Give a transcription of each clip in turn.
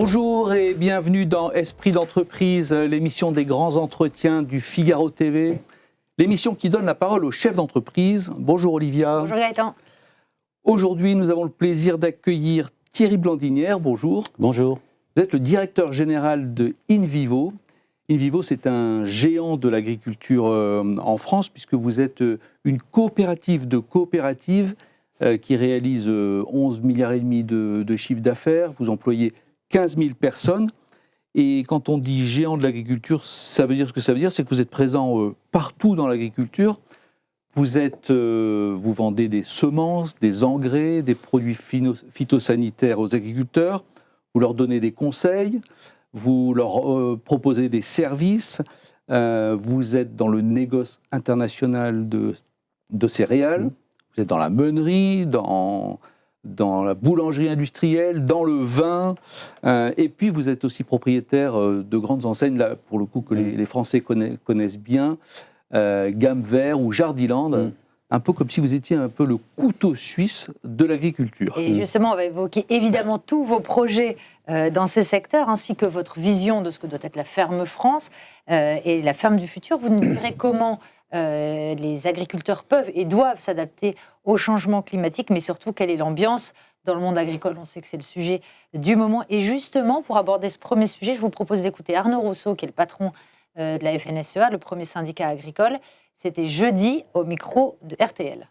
Bonjour et bienvenue dans Esprit d'entreprise, l'émission des grands entretiens du Figaro TV, l'émission qui donne la parole aux chefs d'entreprise. Bonjour Olivia. Bonjour Gaëtan. Aujourd'hui, nous avons le plaisir d'accueillir Thierry Blandinière. Bonjour. Bonjour. Vous êtes le directeur général de InVivo. InVivo, c'est un géant de l'agriculture en France, puisque vous êtes une coopérative de coopératives qui réalise 11 milliards et demi de chiffre d'affaires. Vous employez 15 000 personnes. Et quand on dit géant de l'agriculture, ça veut dire ce que ça veut dire, c'est que vous êtes présent partout dans l'agriculture. Vous vendez des semences, des engrais, des produits phytosanitaires aux agriculteurs. Vous leur donnez des conseils. Vous leur proposez des services. Vous êtes dans le négoce international de céréales. Vous êtes dans la meunerie, dans la boulangerie industrielle, dans le vin. Et puis, vous êtes aussi propriétaire de grandes enseignes, là, pour le coup, que les Français connaissent bien, Gamme Vert ou Jardiland. Un peu comme si vous étiez un peu le couteau suisse de l'agriculture. Et justement, on va évoquer évidemment tous vos projets dans ces secteurs, ainsi que votre vision de ce que doit être la ferme France et la ferme du futur. Vous nous direz comment les agriculteurs peuvent et doivent s'adapter au changement climatique, mais surtout, quelle est l'ambiance dans le monde agricole. On sait que c'est le sujet du moment. Et justement, pour aborder ce premier sujet, je vous propose d'écouter Arnaud Rousseau, qui est le patron de la FNSEA, le premier syndicat agricole. C'était jeudi au micro de RTL.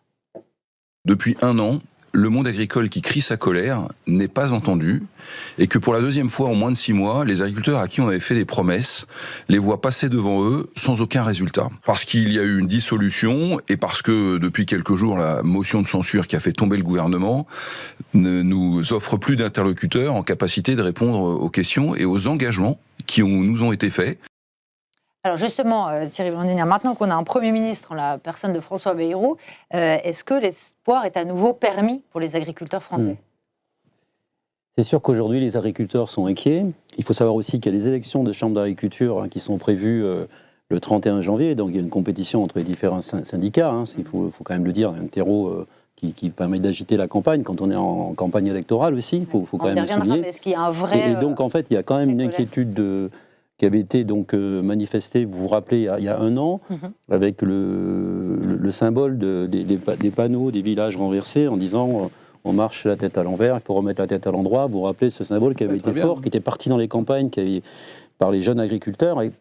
Depuis un an, le monde agricole qui crie sa colère n'est pas entendu et que pour la deuxième fois en moins de 6 mois, les agriculteurs à qui on avait fait des promesses les voient passer devant eux sans aucun résultat. Parce qu'il y a eu une dissolution et parce que depuis quelques jours, la motion de censure qui a fait tomber le gouvernement ne nous offre plus d'interlocuteurs en capacité de répondre aux questions et aux engagements qui nous ont été faits. Alors justement, Thierry Blandinière, maintenant qu'on a un Premier ministre en la personne de François Bayrou, est-ce que l'espoir est à nouveau permis pour les agriculteurs français ? C'est sûr qu'aujourd'hui, les agriculteurs sont inquiets. Il faut savoir aussi qu'il y a des élections de chambres d'agriculture qui sont prévues le 31 janvier. Donc il y a une compétition entre les différents syndicats. Il faut quand même le dire, un terreau qui permet d'agiter la campagne quand on est en campagne électorale aussi. Il faut quand même le souligner. Mais est-ce qu'il y a un vrai... Et donc en fait, il y a quand même une inquiétude qui avait été donc manifesté, vous vous rappelez, il y a un an, avec le symbole des panneaux des villages renversés en disant on marche la tête à l'envers, il faut remettre la tête à l'endroit. Vous vous rappelez ce symbole qui avait été fort, qui était parti dans les campagnes par les jeunes agriculteurs. Et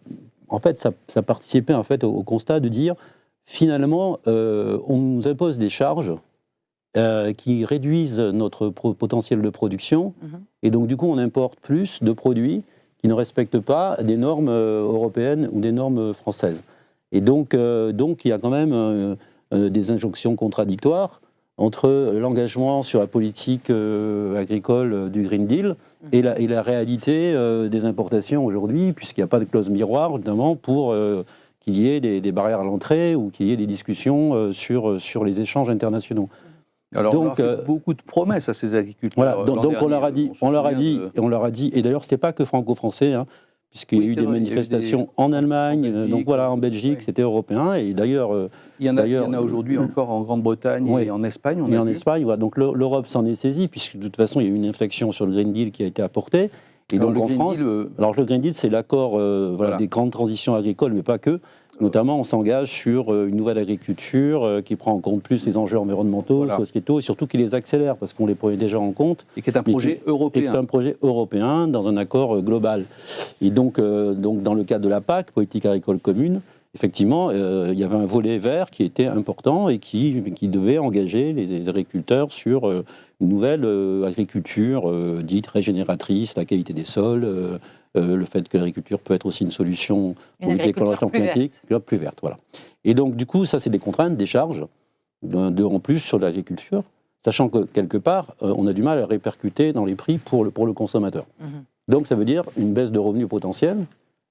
en fait, ça participait en fait au constat de dire finalement, on nous impose des charges qui réduisent notre potentiel de production. Et donc du coup, on importe plus de produits qui ne respectent pas des normes européennes ou des normes françaises. Et donc il y a quand même des injonctions contradictoires entre l'engagement sur la politique agricole du Green Deal et la réalité des importations aujourd'hui, puisqu'il n'y a pas de clause miroir, notamment pour qu'il y ait des barrières à l'entrée ou qu'il y ait des discussions sur les échanges internationaux. Alors, on a fait beaucoup de promesses à ces agriculteurs. Voilà, donc on leur a dit, et d'ailleurs, ce n'était pas que franco-français, puisqu'il y a eu des manifestations en Allemagne, en Belgique, c'était européen, et d'ailleurs... Il y en a aujourd'hui encore en Grande-Bretagne et en Espagne. En Espagne, donc l'Europe s'en est saisie, puisque de toute façon, il y a eu une inflexion sur le Green Deal qui a été apportée. Et donc en France, le Green Deal, c'est l'accord des grandes transitions agricoles, mais pas que. Notamment, on s'engage sur une nouvelle agriculture qui prend en compte plus les enjeux environnementaux, sociétaux, et surtout qui les accélère, parce qu'on les prenait déjà en compte. Et qui est un projet européen. Et un projet européen dans un accord global. Et donc dans le cadre de la PAC, politique agricole commune, effectivement, il y avait un volet vert qui était important et qui devait engager les agriculteurs sur une nouvelle agriculture dite régénératrice, la qualité des sols, le fait que l'agriculture peut être aussi une solution pour lutter contre le changement climatique, plus verte. Voilà. Et donc, du coup, ça, c'est des contraintes, des charges, en plus sur l'agriculture, sachant que, quelque part, on a du mal à répercuter dans les prix pour le consommateur. Donc, ça veut dire une baisse de revenus potentiels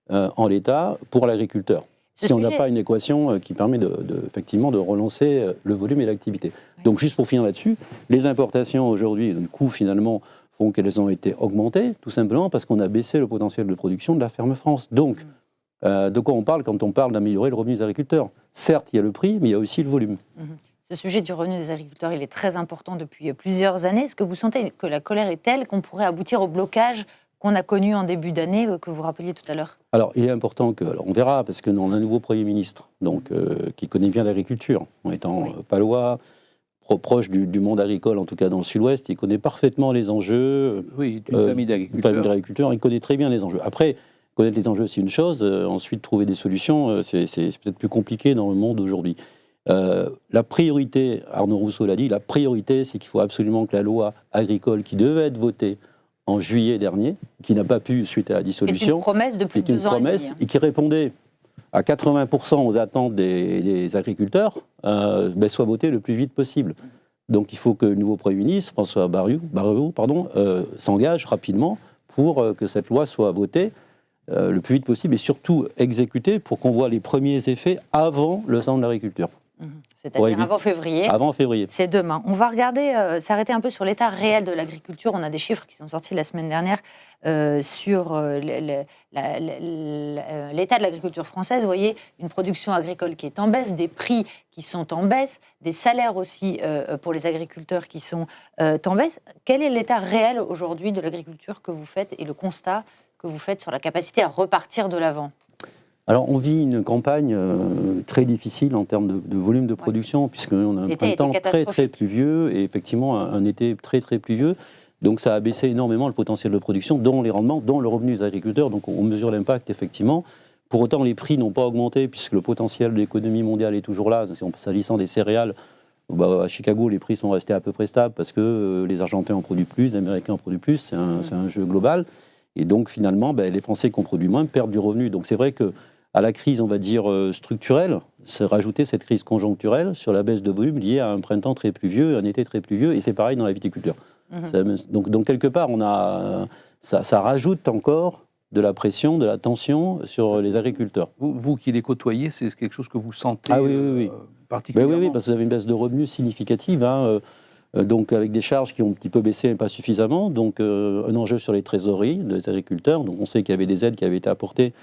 en l'état pour l'agriculteur. Si on n'a pas une équation qui permet effectivement de relancer le volume et l'activité. Donc, juste pour finir là-dessus, les importations aujourd'hui, du coup, finalement, font qu'elles ont été augmentées, tout simplement parce qu'on a baissé le potentiel de production de la ferme France. Donc, de quoi on parle quand on parle d'améliorer le revenu des agriculteurs? Certes, il y a le prix, mais il y a aussi le volume. Ce sujet du revenu des agriculteurs, il est très important depuis plusieurs années. Est-ce que vous sentez que la colère est telle qu'on pourrait aboutir au blocage qu'on a connu en début d'année, que vous rappeliez tout à l'heure? Alors, il est important que, alors on verra, parce qu'on a un nouveau Premier ministre, donc, qui connaît bien l'agriculture, en étant palois, proche du monde agricole, en tout cas dans le sud-ouest, il connaît parfaitement les enjeux. Oui, d'une famille d'agriculteurs. Il connaît très bien les enjeux. Après, connaître les enjeux, c'est une chose, ensuite trouver des solutions, c'est peut-être plus compliqué dans le monde aujourd'hui. La priorité, Arnaud Rousseau l'a dit, la priorité, c'est qu'il faut absolument que la loi agricole qui devait être votée en juillet dernier, qui n'a pas pu suite à la dissolution, c'est une promesse depuis 2 ans et qui répondait à 80% aux attentes des agriculteurs, soit votée le plus vite possible. Donc il faut que le nouveau Premier ministre, François Bayrou, s'engage rapidement pour que cette loi soit votée le plus vite possible et surtout exécutée pour qu'on voit les premiers effets avant le salon de l'agriculture. C'est-à-dire avant février. Avant février. C'est demain. On va regarder, s'arrêter un peu sur l'état réel de l'agriculture. On a des chiffres qui sont sortis la semaine dernière sur l'état de l'agriculture française. Vous voyez, une production agricole qui est en baisse, des prix qui sont en baisse, des salaires aussi pour les agriculteurs qui sont en baisse. Quel est l'état réel aujourd'hui de l'agriculture que vous faites et le constat que vous faites sur la capacité à repartir de l'avant? Alors, on vit une campagne très difficile en termes de volume de production, puisqu'on a un printemps très pluvieux et effectivement un été très pluvieux. Donc, ça a baissé énormément le potentiel de production, dont les rendements, dont le revenu des agriculteurs. Donc, on mesure l'impact, effectivement. Pour autant, les prix n'ont pas augmenté, puisque le potentiel de l'économie mondiale est toujours là. S'agissant des céréales, à Chicago, les prix sont restés à peu près stables, parce que les Argentins en produisent plus, les Américains en produisent plus. C'est un jeu global. Et donc, finalement, les Français qui en produisent moins perdent du revenu. Donc, c'est vrai que à la crise, on va dire, structurelle, c'est rajouter cette crise conjoncturelle sur la baisse de volume liée à un printemps très pluvieux, un été très pluvieux, et c'est pareil dans la viticulture. Donc quelque part, ça rajoute encore de la pression, de la tension sur les agriculteurs. Vous qui les côtoyez, c'est quelque chose que vous sentez particulièrement? Oui, parce que vous avez une baisse de revenus significative, donc avec des charges qui ont un petit peu baissé, mais pas suffisamment, donc un enjeu sur les trésoreries des agriculteurs. Donc on sait qu'il y avait des aides qui avaient été apportées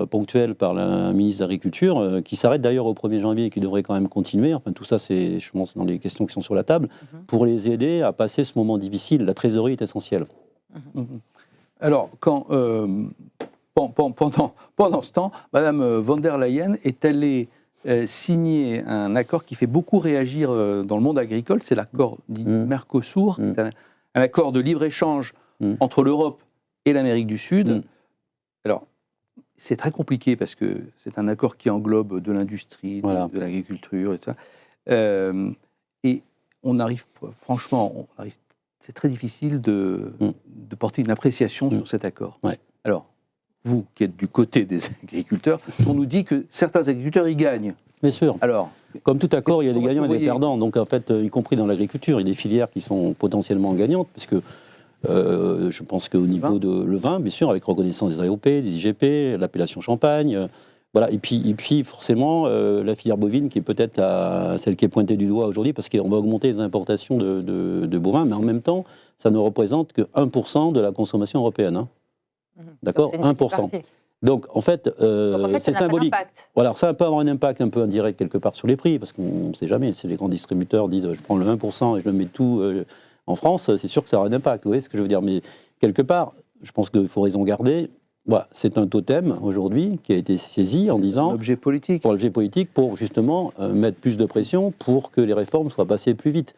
ponctuelle par la ministre de l'Agriculture, qui s'arrête d'ailleurs au 1er janvier et qui devrait quand même continuer. Enfin, tout ça, je pense, dans les questions qui sont sur la table, pour les aider à passer ce moment difficile. La trésorerie est essentielle. Alors, pendant ce temps, Mme von der Leyen est allée signer un accord qui fait beaucoup réagir dans le monde agricole. C'est l'accord dit Mercosur, qui est un accord de libre-échange entre l'Europe et l'Amérique du Sud. Alors, c'est très compliqué parce que c'est un accord qui englobe de l'industrie, de l'agriculture et tout ça. Et on arrive, franchement, c'est très difficile de porter une appréciation sur cet accord. Alors, vous qui êtes du côté des agriculteurs, on nous dit que certains agriculteurs y gagnent. Bien sûr. Alors, comme tout accord, il y a des gagnants et des perdants. Donc en fait, y compris dans l'agriculture, il y a des filières qui sont potentiellement gagnantes, puisque je pense qu'au niveau de le vin, bien sûr, avec reconnaissance des AOP, des IGP, l'appellation Champagne, voilà. Et puis forcément, la filière bovine, qui est peut-être celle qui est pointée du doigt aujourd'hui, parce qu'on va augmenter les importations de bovins, mais en même temps, ça ne représente que 1% de la consommation européenne. D'accord, 1%. Donc en fait, c'est symbolique. Voilà, ça peut avoir un impact un peu indirect quelque part sur les prix, parce qu'on ne sait jamais, si les grands distributeurs disent je prends le 1% et je le mets tout en France, c'est sûr que ça aura un impact, vous voyez ce que je veux dire. Mais quelque part, je pense qu'il faut raison garder. Voilà, c'est un totem aujourd'hui qui a été saisi en disant... Un objet politique. Pour l'objet politique, pour justement mettre plus de pression pour que les réformes soient passées plus vite.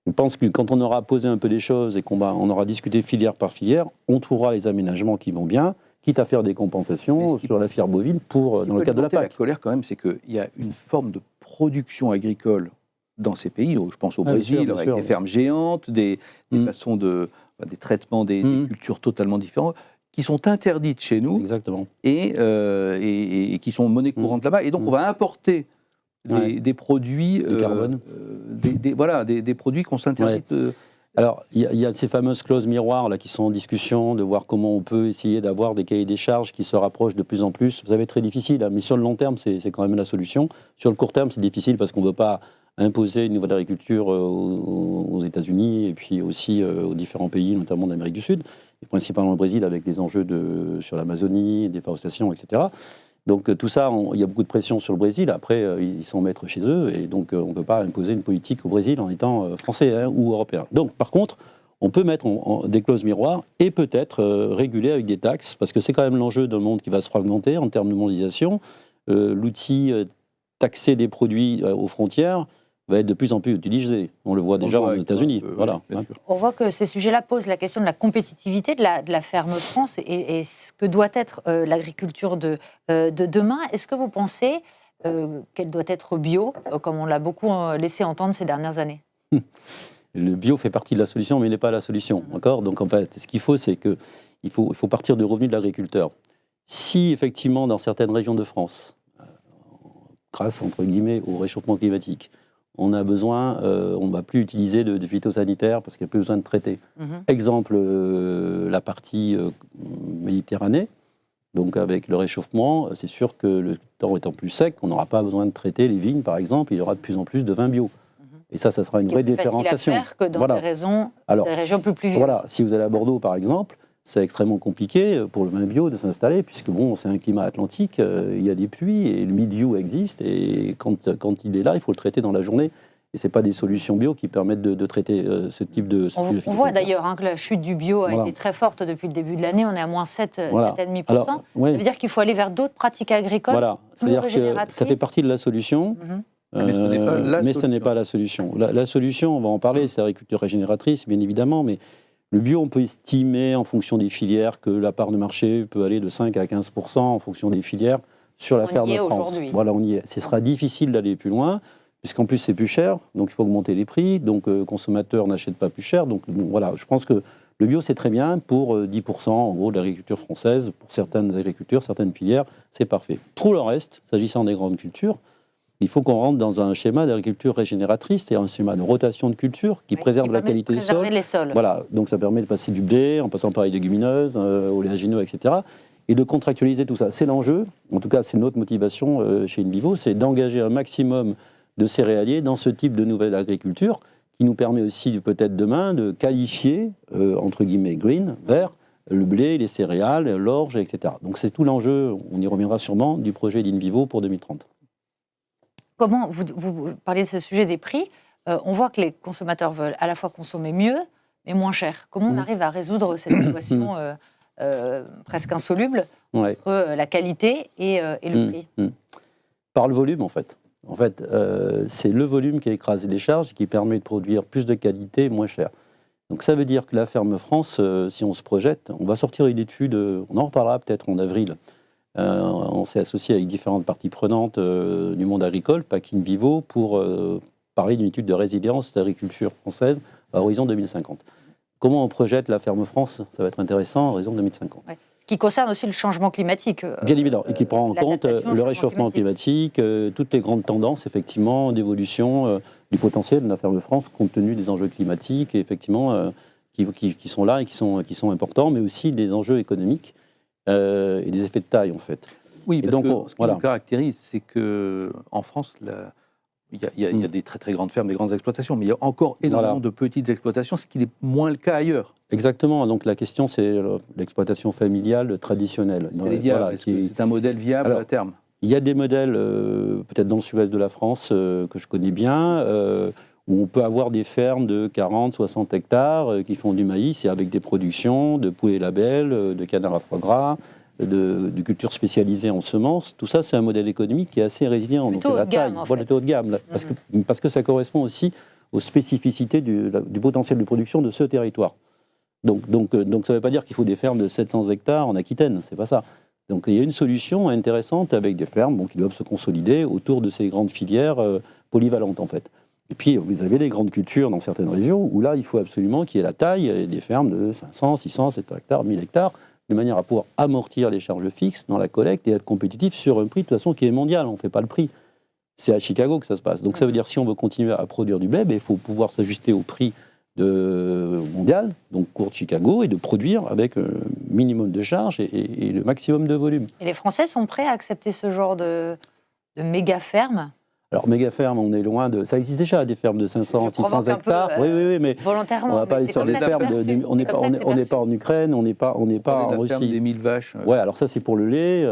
Je pense que quand on aura posé un peu des choses et on aura discuté filière par filière, on trouvera les aménagements qui vont bien, quitte à faire des compensations sur la filière bovine dans le cadre de la PAC. La colère quand même, c'est qu'il y a une forme de production agricole dans ces pays, je pense au Brésil, bien sûr. Des fermes géantes, des façons des traitements des cultures totalement différents, qui sont interdites chez nous. Exactement. Et qui sont monnaie courante là-bas. Et donc on va importer des produits... de carbone. Des produits qu'on s'interdit... Alors, il y a ces fameuses clauses miroirs là, qui sont en discussion, de voir comment on peut essayer d'avoir des cahiers des charges qui se rapprochent de plus en plus. Vous savez, très difficile, mais sur le long terme, c'est quand même la solution. Sur le court terme, c'est difficile parce qu'on ne veut pas imposer une nouvelle agriculture aux États-Unis et puis aussi aux différents pays, notamment d'Amérique du Sud, et principalement au Brésil avec les enjeux sur l'Amazonie, déforestation, etc. Donc tout ça, il y a beaucoup de pression sur le Brésil. Après, ils sont maîtres chez eux et donc on ne peut pas imposer une politique au Brésil en étant français ou européen. Donc par contre, on peut mettre des clauses miroirs et peut-être réguler avec des taxes, parce que c'est quand même l'enjeu d'un monde qui va se fragmenter en termes de mondialisation. L'outil taxer des produits aux frontières va être de plus en plus utilisé. On le voit déjà aux États-Unis. Voilà. On voit que ces sujets-là posent la question de la compétitivité de la ferme France et ce que doit être l'agriculture de demain. Est-ce que vous pensez qu'elle doit être bio, comme on l'a beaucoup laissé entendre ces dernières années? Le bio fait partie de la solution, mais il n'est pas la solution. D'accord ? Donc en fait, ce qu'il faut, c'est qu'il faut partir du revenu de l'agriculteur. Si effectivement, dans certaines régions de France, grâce entre guillemets au réchauffement climatique, on a besoin, on ne va plus utiliser de phytosanitaires parce qu'il n'y a plus besoin de traiter. Exemple, la partie Méditerranée, donc avec le réchauffement, c'est sûr que le temps étant plus sec, on n'aura pas besoin de traiter les vignes, par exemple, il y aura de plus en plus de vin bio. Et ça sera une vraie différenciation. C'est plus facile à faire que dans des régions plus pluvieuses. Voilà, si vous allez à Bordeaux, par exemple, c'est extrêmement compliqué pour le vin bio de s'installer, puisque bon, c'est un climat atlantique, il y a des pluies, et le mildiou existe, et quand il est là, il faut le traiter dans la journée. Et ce n'est pas des solutions bio qui permettent de traiter ce type de... On voit d'ailleurs que la chute du bio a été très forte depuis le début de l'année, on est à moins 7,5%. Alors, Ça veut dire qu'il faut aller vers d'autres pratiques agricoles plus régénératrices. Que ça fait partie de la solution. Mais ce n'est pas la solution. La solution, on va en parler, c'est l'agriculture régénératrice, bien évidemment, mais le bio, on peut estimer en fonction des filières que la part de marché peut aller de 5 à 15% en fonction des filières sur la ferme France. Voilà, on y est. Ce sera difficile d'aller plus loin, puisqu'en plus c'est plus cher, donc il faut augmenter les prix, donc le consommateur n'achète pas plus cher. Donc bon, voilà, je pense que le bio c'est très bien pour 10% en gros de l'agriculture française, pour certaines agricultures, certaines filières, c'est parfait. Pour le reste, s'agissant des grandes cultures, il faut qu'on rentre dans un schéma d'agriculture régénératrice, c'est un schéma de rotation de culture qui préserve la qualité des sols. Les sols. Voilà, donc ça permet de passer du blé, en passant par les légumineuses, oléagineux, etc. Et de contractualiser tout ça. C'est l'enjeu, en tout cas c'est notre motivation chez InVivo, c'est d'engager un maximum de céréaliers dans ce type de nouvelle agriculture qui nous permet aussi peut-être demain de qualifier, entre guillemets, green, vert, le blé, les céréales, l'orge, etc. Donc c'est tout l'enjeu, on y reviendra sûrement, du projet d'InVivo pour 2030. Comment vous parlez de ce sujet des prix, on voit que les consommateurs veulent à la fois consommer mieux, mais moins cher. Comment on arrive à résoudre cette équation presque insoluble entre la qualité et le prix? Par le volume, en fait. En fait, c'est le volume qui écrase les charges, qui permet de produire plus de qualité, moins cher. Donc ça veut dire que la ferme France, si on se projette, on va sortir une étude, on en reparlera peut-être en avril. On s'est associé avec différentes parties prenantes du monde agricole, pas qu'InVivo, pour parler d'une étude de résilience d'agriculture française à horizon 2050. Comment on projette la ferme France? Ça va être intéressant à horizon 2050. Ouais. Ce qui concerne aussi le changement climatique. Bien évidemment, et qui prend en compte le réchauffement climatique, toutes les grandes tendances, effectivement, d'évolution du potentiel de la ferme France, compte tenu des enjeux climatiques, et effectivement, qui sont là et qui sont importants, mais aussi des enjeux économiques. Et des effets de taille, en fait. Oui, parce que ce qui nous caractérise, c'est qu'en France, il y a des très très grandes fermes, des grandes exploitations, mais il y a encore énormément de petites exploitations, ce qui n'est moins le cas ailleurs. Exactement, donc la question c'est l'exploitation familiale traditionnelle. C'est un modèle viable à terme? Il y a des modèles, peut-être dans le sud-ouest de la France, que je connais bien, où on peut avoir des fermes de 40, 60 hectares qui font du maïs et avec des productions de poulets label, de canards à foie gras, de cultures spécialisées en semences. Tout ça, c'est un modèle économique qui est assez résilient. Plutôt haut de gamme, en fait. Plutôt haut de gamme, parce que ça correspond aussi aux spécificités du potentiel de production de ce territoire. Donc ça ne veut pas dire qu'il faut des fermes de 700 hectares en Aquitaine, c'est pas ça. Donc il y a une solution intéressante avec des fermes qui doivent se consolider autour de ces grandes filières polyvalentes, en fait. Et puis, vous avez les grandes cultures dans certaines régions où là, il faut absolument qu'il y ait la taille des fermes de 500, 600, 700 hectares, 1000 hectares, de manière à pouvoir amortir les charges fixes dans la collecte et être compétitif sur un prix de toute façon qui est mondial. On ne fait pas le prix. C'est à Chicago que ça se passe. Donc ça veut dire si on veut continuer à produire du blé, il faut pouvoir s'ajuster au prix mondial, donc cours de Chicago, et de produire avec le minimum de charges et le maximum de volume. Et les Français sont prêts à accepter ce genre de méga fermes? Alors, méga ferme, on est loin de... Ça existe déjà, des fermes de 500, 600 hectares. Oui, mais volontairement. On va pas aller sur des fermes on n'est pas en Ukraine, on n'est pas en Russie. Ferme des 1000 vaches. Ouais, alors ça, c'est pour le lait.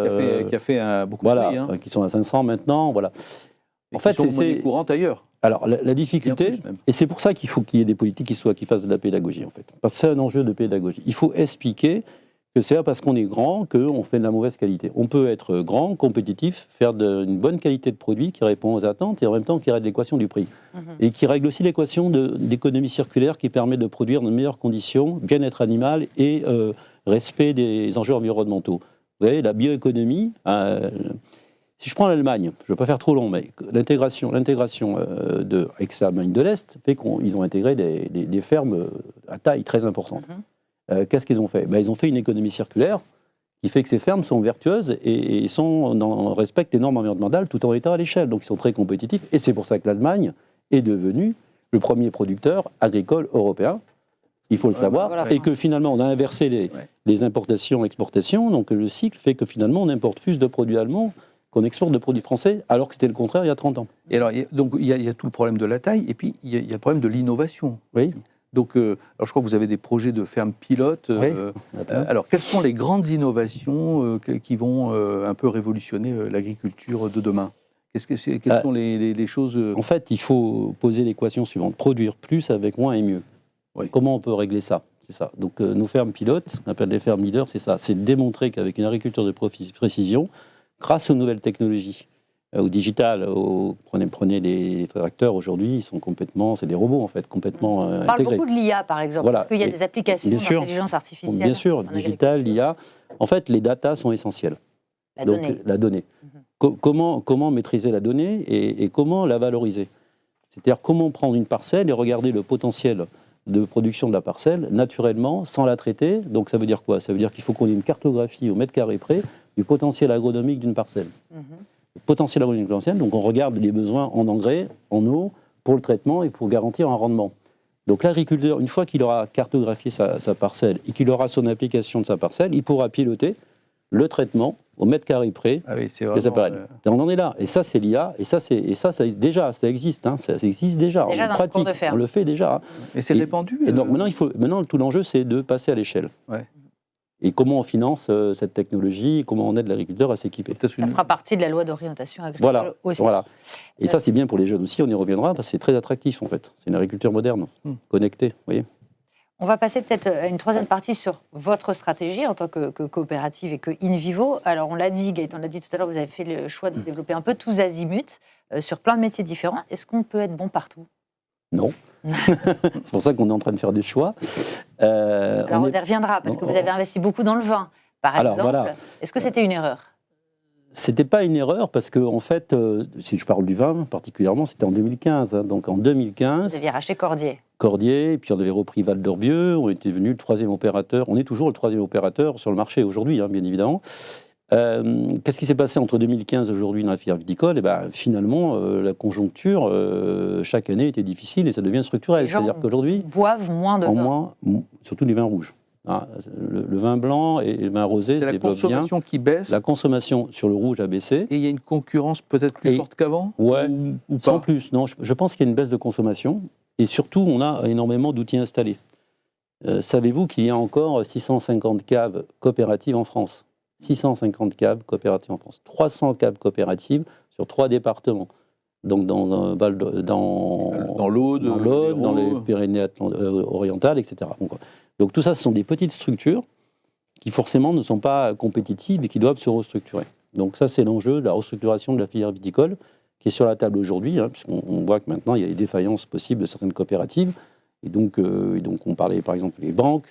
Qui a fait beaucoup de bruit. Qui sont à 500 maintenant, voilà. En fait, c'est monnaie courante ailleurs. Alors, la difficulté, Et en plus, même. et c'est pour ça qu'il faut qu'il y ait des politiques qui fassent de la pédagogie, en fait. Parce que c'est un enjeu de pédagogie. Il faut expliquer que c'est pas parce qu'on est grand qu'on fait de la mauvaise qualité. On peut être grand, compétitif, faire une bonne qualité de produit qui répond aux attentes et en même temps qui règle l'équation du prix. Et qui règle aussi l'équation d'économie circulaire qui permet de produire dans de meilleures conditions, bien-être animal et respect des enjeux environnementaux. Vous voyez, la bioéconomie, si je prends l'Allemagne, je ne vais pas faire trop long, mais l'intégration avec l'Allemagne de l'Est fait qu'ils ont intégré des fermes à taille très importante. Qu'est-ce qu'ils ont fait? Ils ont fait une économie circulaire qui fait que ces fermes sont vertueuses et respectent les normes environnementales tout en étant à l'échelle. Donc ils sont très compétitifs et c'est pour ça que l'Allemagne est devenue le premier producteur agricole européen. Il faut le savoir. Et que finalement on a inversé les importations-exportations. Donc le cycle fait que finalement on importe plus de produits allemands qu'on exporte de produits français, alors que c'était le contraire il y a 30 ans. Et alors, il y a tout le problème de la taille, et puis il y a le problème de l'innovation. Oui. Donc, alors je crois que vous avez des projets de fermes pilotes. Oui. Alors, quelles sont les grandes innovations qui vont un peu révolutionner l'agriculture de demain? Quelles sont les choses En fait, il faut poser l'équation suivante. Produire plus avec moins et mieux. Oui. Comment on peut régler ça? C'est ça. Donc, nos fermes pilotes, on appelle les fermes leaders, c'est ça. C'est de démontrer qu'avec une agriculture de précision, grâce aux nouvelles technologies, au digital, prenez les tracteurs aujourd'hui, ils sont complètement, c'est des robots en fait, complètement On parle intégrés. beaucoup de l'IA par exemple, Voilà. parce qu'il y a des applications d'intelligence artificielle. Bien sûr, en digital, l'IA. En fait, les datas sont essentielles. La donnée. Comment maîtriser la donnée et comment la valoriser? C'est-à-dire comment prendre une parcelle et regarder le potentiel de production de la parcelle naturellement, sans la traiter. Donc ça veut dire quoi? Ça veut dire qu'il faut qu'on ait une cartographie au mètre carré près du potentiel agronomique d'une parcelle. Le potentiel agronomique d'une parcelle, donc on regarde les besoins en engrais, en eau, pour le traitement et pour garantir un rendement. Donc l'agriculteur, une fois qu'il aura cartographié sa parcelle et qu'il aura son application de sa parcelle, il pourra piloter le traitement au mètre carré près. Ah oui, c'est des appareils. On en est là. Et ça, c'est l'IA. Et ça déjà, ça existe. Hein. Ça existe déjà. Déjà dans pratique, le cours de ferme. on le fait déjà. Hein. Et c'est répandu. Et donc maintenant, tout l'enjeu, c'est de passer à l'échelle. Ouais. Et comment on finance cette technologie, comment on aide l'agriculteur à s'équiper. Ça fera partie de la loi d'orientation agricole aussi. Voilà. Et ça, c'est bien pour les jeunes aussi, on y reviendra, parce que c'est très attractif en fait. C'est une agriculture moderne, connectée, vous voyez. On va passer peut-être à une troisième partie sur votre stratégie en tant que coopérative et que InVivo. Alors on l'a dit, Gaëtan l'a dit tout à l'heure, vous avez fait le choix de développer un peu tous azimuts sur plein de métiers différents. Est-ce qu'on peut être bon partout? Non. C'est pour ça qu'on est en train de faire des choix. Alors on y reviendra, parce que vous avez investi beaucoup dans le vin, par exemple. Voilà. Est-ce que c'était une erreur? C'était pas une erreur, parce que en fait, si je parle du vin particulièrement, c'était en 2015. Hein, donc en 2015... Vous aviez racheté Cordier. Cordier, et puis on avait repris Val d'Orbieu, on était devenu le troisième opérateur. On est toujours le troisième opérateur sur le marché aujourd'hui, hein, bien évidemment. Qu'est-ce qui s'est passé entre 2015 et aujourd'hui dans la filière viticole? Finalement, la conjoncture, chaque année, était difficile et ça devient structurel. C'est-à-dire qu'aujourd'hui... boivent moins de vin. Surtout du vin rouge. Ah, le vin blanc et le vin rosé se développent bien. C'est la consommation qui baisse. La consommation sur le rouge a baissé. Et il y a une concurrence peut-être plus forte qu'avant? Ouais, ou pas? sans plus. Non, je pense qu'il y a une baisse de consommation. Et surtout, on a énormément d'outils installés. Savez-vous qu'il y a encore 650 caves coopératives en France? 650 caves coopératives en France. 300 caves coopératives sur 3 départements. Donc dans l'Aude, dans les Pyrénées-Orientales, etc. Donc tout ça, ce sont des petites structures qui forcément ne sont pas compétitives et qui doivent se restructurer. Donc ça, c'est l'enjeu de la restructuration de la filière viticole qui est sur la table aujourd'hui, hein, puisqu'on voit que maintenant, il y a des défaillances possibles de certaines coopératives. Et donc on parlait par exemple des banques,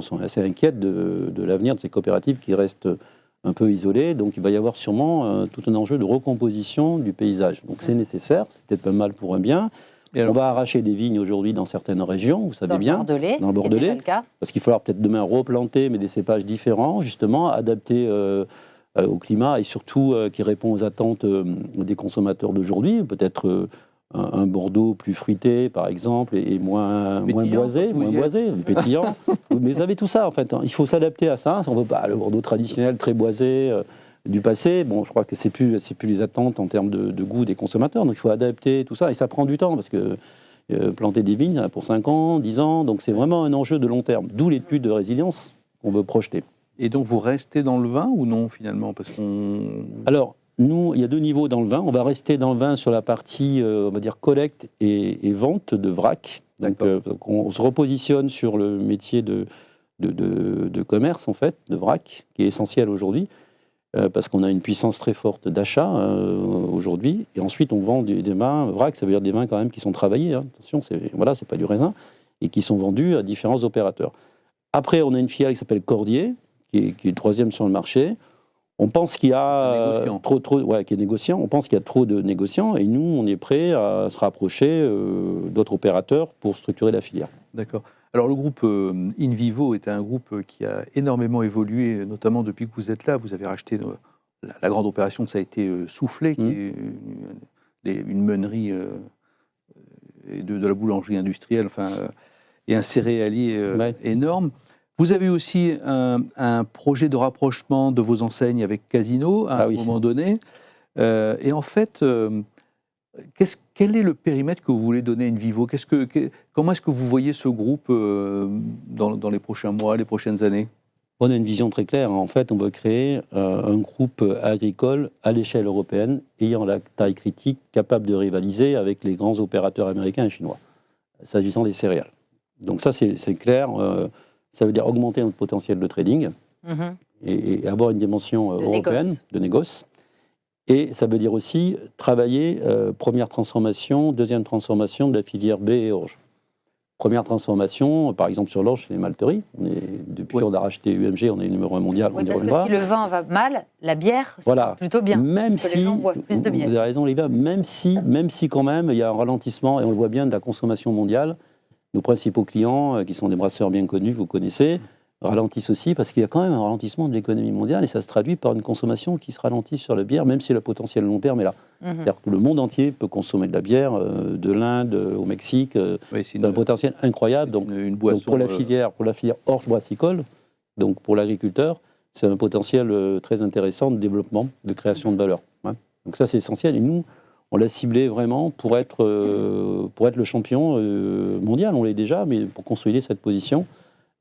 sont assez inquiètes de l'avenir de ces coopératives qui restent un peu isolées. Donc il va y avoir sûrement tout un enjeu de recomposition du paysage. Donc c'est nécessaire, c'est peut-être pas mal pour un bien. On va arracher des vignes aujourd'hui dans certaines régions, vous savez bien. Dans le Bordelais, parce qu'il faudra peut-être demain replanter, mais des cépages différents, justement, adaptés au climat et surtout qui répond aux attentes des consommateurs d'aujourd'hui. Peut-être un Bordeaux plus fruité, par exemple, et moins boisé, pétillant. Mais vous avez tout ça, en fait. Il faut s'adapter à ça. On ne veut pas le Bordeaux traditionnel, très boisé du passé. Bon, je crois que c'est plus les attentes en termes de goût des consommateurs. Donc, il faut adapter tout ça. Et ça prend du temps, parce que planter des vignes pour 5 ans, 10 ans, donc c'est vraiment un enjeu de long terme. D'où l'étude de résilience qu'on veut projeter. Et donc, vous restez dans le vin ou non, finalement? Parce qu'on... Alors, nous, il y a 2 niveaux dans le vin. On va rester dans le vin sur la partie, on va dire, collecte et vente de vrac. Donc, on se repositionne sur le métier de commerce, en fait, de vrac, qui est essentiel aujourd'hui, parce qu'on a une puissance très forte d'achat aujourd'hui. Et ensuite, on vend des vins vrac, ça veut dire des vins quand même qui sont travaillés. Hein. Attention, c'est pas du raisin, et qui sont vendus à différents opérateurs. Après, on a une filiale qui s'appelle Cordier, qui est le 3e sur le marché. On pense qu'il y a qui est négociant. On pense qu'il y a trop de négociants, et nous, on est prêt à se rapprocher d'autres opérateurs pour structurer la filière. D'accord. Alors le groupe InVivo est un groupe qui a énormément évolué, notamment depuis que vous êtes là. Vous avez racheté la grande opération, ça a été Soufflet, qui est une meunerie et de la boulangerie industrielle, et un céréalier énorme. Vous avez aussi un projet de rapprochement de vos enseignes avec Casino à un moment donné. Et en fait, quel est le périmètre que vous voulez donner à InVivo ? Comment est-ce que vous voyez ce groupe dans les prochains mois, les prochaines années ? On a une vision très claire. En fait, on veut créer un groupe agricole à l'échelle européenne, ayant la taille critique, capable de rivaliser avec les grands opérateurs américains et chinois, s'agissant des céréales. Donc ça, c'est clair. Ça veut dire augmenter notre potentiel de trading et avoir une dimension européenne de négoce. Et ça veut dire aussi travailler première transformation, deuxième transformation de la filière blé et orge. Première transformation, par exemple sur l'orge, c'est les malteries. Depuis qu'on a racheté UMG, on est numéro 1 mondial. Oui, parce que si le vin va mal, la bière va plutôt bien. Même parce que les gens boivent plus de bière. Vous avez raison, Olivia, même si quand même il y a un ralentissement, et on le voit bien, de la consommation mondiale. Nos principaux clients, qui sont des brasseurs bien connus, vous connaissez, ralentissent aussi parce qu'il y a quand même un ralentissement de l'économie mondiale et ça se traduit par une consommation qui se ralentit sur la bière, même si le potentiel long terme est là. C'est-à-dire que le monde entier peut consommer de la bière, de l'Inde au Mexique. C'est un potentiel incroyable. Donc pour la filière orge brassicole, donc pour l'agriculteur, c'est un potentiel très intéressant de développement, de création de valeur. Donc ça, c'est essentiel. Et nous, on l'a ciblé vraiment pour être le champion mondial. On l'est déjà, mais pour consolider cette position.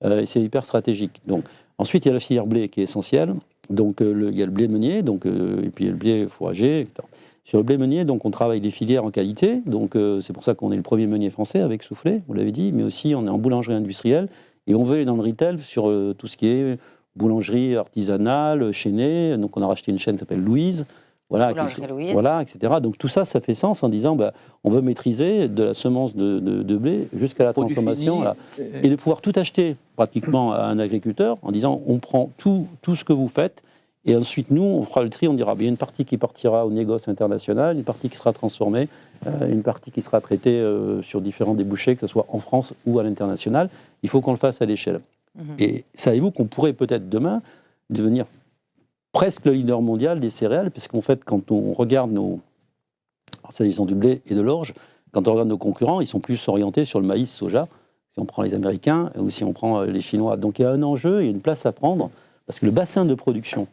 Et c'est hyper stratégique. Donc, ensuite, il y a la filière blé qui est essentielle. Donc, il y a le blé meunier, et puis il y a le blé fourragé, etc. Sur le blé meunier, donc, on travaille des filières en qualité. Donc, c'est pour ça qu'on est le premier meunier français avec Soufflet, vous l'avez dit. Mais aussi, on est en boulangerie industrielle. Et on veut aller dans le retail sur tout ce qui est boulangerie artisanale, chaînée. Donc, on a racheté une chaîne qui s'appelle Louise. Voilà, etc. Donc tout ça, ça fait sens en disant, on veut maîtriser de la semence de blé jusqu'à la transformation, et de pouvoir tout acheter pratiquement à un agriculteur en disant, on prend tout ce que vous faites, et ensuite nous, on fera le tri, on dira, il y a une partie qui partira au négoce international, une partie qui sera transformée, une partie qui sera traitée sur différents débouchés, que ce soit en France ou à l'international. Il faut qu'on le fasse à l'échelle. Et savez-vous qu'on pourrait peut-être demain devenir presque le leader mondial des céréales, puisqu'en fait, quand on regarde s'agissant du blé et de l'orge, quand on regarde nos concurrents, ils sont plus orientés sur le maïs, soja, si on prend les Américains ou si on prend les Chinois. Donc il y a un enjeu, il y a une place à prendre, parce que le bassin de production,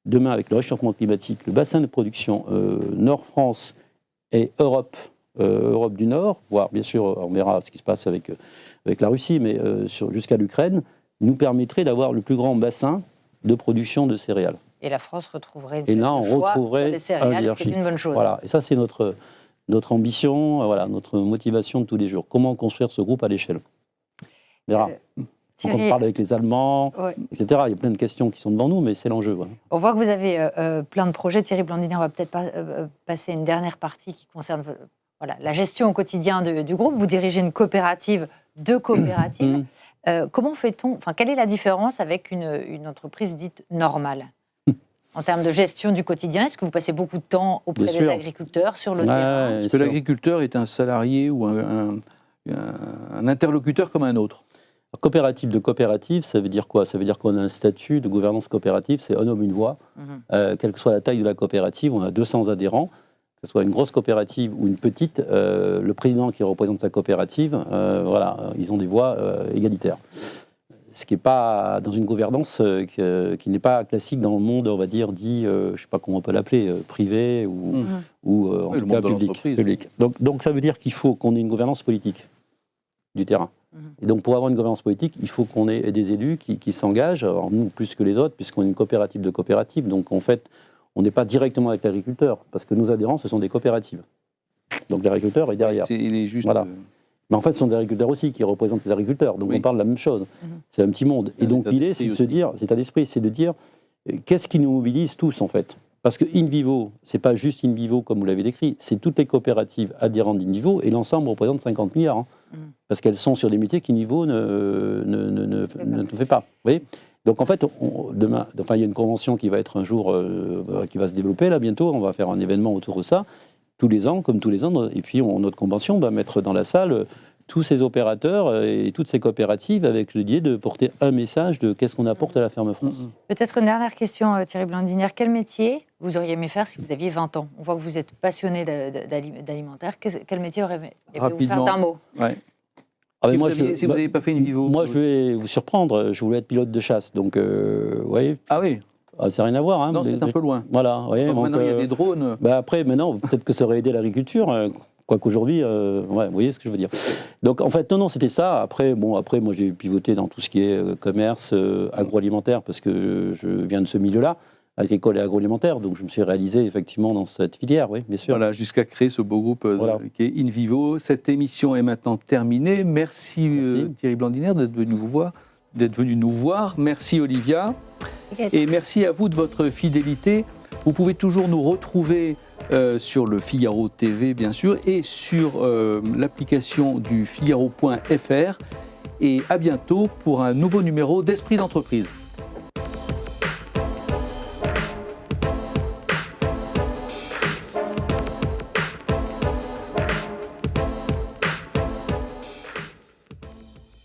demain avec le réchauffement climatique, le bassin de production Nord-France et Europe du Nord, voire bien sûr, on verra ce qui se passe avec la Russie, mais jusqu'à l'Ukraine, nous permettrait d'avoir le plus grand bassin de production de céréales. Et la France retrouverait des céréales, c'est une bonne chose. Voilà, et ça c'est notre ambition, notre motivation de tous les jours. Comment construire ce groupe à l'échelle ? On verra. Thierry, on parle avec les Allemands, etc. Il y a plein de questions qui sont devant nous, mais c'est l'enjeu. Voilà. On voit que vous avez plein de projets. Thierry Blandiner, on va peut-être passer une dernière partie qui concerne la gestion au quotidien du groupe. Vous dirigez une coopérative de coopératives. Comment fait-on, quelle est la différence avec une entreprise dite normale en termes de gestion du quotidien? Est-ce que vous passez beaucoup de temps auprès des agriculteurs, sur le terrain? Est-ce que l'agriculteur est un salarié ou un interlocuteur comme un autre? Coopérative de coopérative, ça veut dire quoi? Ça veut dire qu'on a un statut de gouvernance coopérative, c'est un homme, une voix. Quelle que soit la taille de la coopérative, on a 200 adhérents, que ce soit une grosse coopérative ou une petite, le président qui représente sa coopérative, ils ont des voix égalitaires. Ce qui n'est pas dans une gouvernance qui n'est pas classique dans le monde, on va dire, dit, je ne sais pas comment on peut l'appeler, privé ou en tout cas public. Donc ça veut dire qu'il faut qu'on ait une gouvernance politique du terrain. Et donc pour avoir une gouvernance politique, il faut qu'on ait des élus qui s'engagent, alors nous plus que les autres, puisqu'on est une coopérative de coopératives. Donc en fait, on n'est pas directement avec l'agriculteur, parce que nos adhérents, ce sont des coopératives. Donc l'agriculteur est derrière. Il est juste... Voilà. Mais en fait, ce sont des agriculteurs aussi qui représentent les agriculteurs. Donc on parle de la même chose. C'est un petit monde. Et donc l'idée, c'est de se dire, c'est à l'esprit, c'est de dire, qu'est-ce qui nous mobilise tous, en fait? Parce que InVivo, c'est pas juste InVivo comme vous l'avez décrit, c'est toutes les coopératives adhérentes d'InVivo, et l'ensemble représente 50 milliards. Parce qu'elles sont sur des métiers qu'InVivo ne fait pas. Vous voyez? Donc en fait, demain, il y a une convention qui va être un jour, qui va se développer là bientôt, on va faire un événement autour de ça, tous les ans, comme tous les ans, et puis notre convention va mettre dans la salle tous ces opérateurs et toutes ces coopératives avec l'idée de porter un message de qu'est-ce qu'on apporte à la ferme France. Peut-être une dernière question, Thierry Blandinière. Quel métier vous auriez aimé faire si vous aviez 20 ans? On voit que vous êtes passionné d'alimentaire. Quel métier auriez-vous faire d'un mot? Si vous n'avez pas fait InVivo. Moi, je vais vous surprendre. Je voulais être pilote de chasse. Donc, vous voyez. Ah oui. Ah, c'est rien à voir. Hein, non, c'est un peu loin. Voilà. Voyez, donc, maintenant, il y a des drones. Après, maintenant, peut-être que ça aurait aidé l'agriculture. Quoiqu'aujourd'hui, vous voyez ce que je veux dire. Donc, en fait, non, c'était ça. Après, moi, j'ai pivoté dans tout ce qui est commerce agroalimentaire parce que je viens de ce milieu-là, agricole et agroalimentaire. Donc, je me suis réalisé effectivement dans cette filière, oui, bien sûr. Voilà, jusqu'à créer ce beau groupe qui est InVivo. Cette émission est maintenant terminée. Merci. Thierry Blandinière d'être venu nous voir. Merci Olivia. Et merci à vous de votre fidélité. Vous pouvez toujours nous retrouver sur le Figaro TV, bien sûr, et sur l'application du Figaro.fr. Et à bientôt pour un nouveau numéro d'Esprit d'entreprise.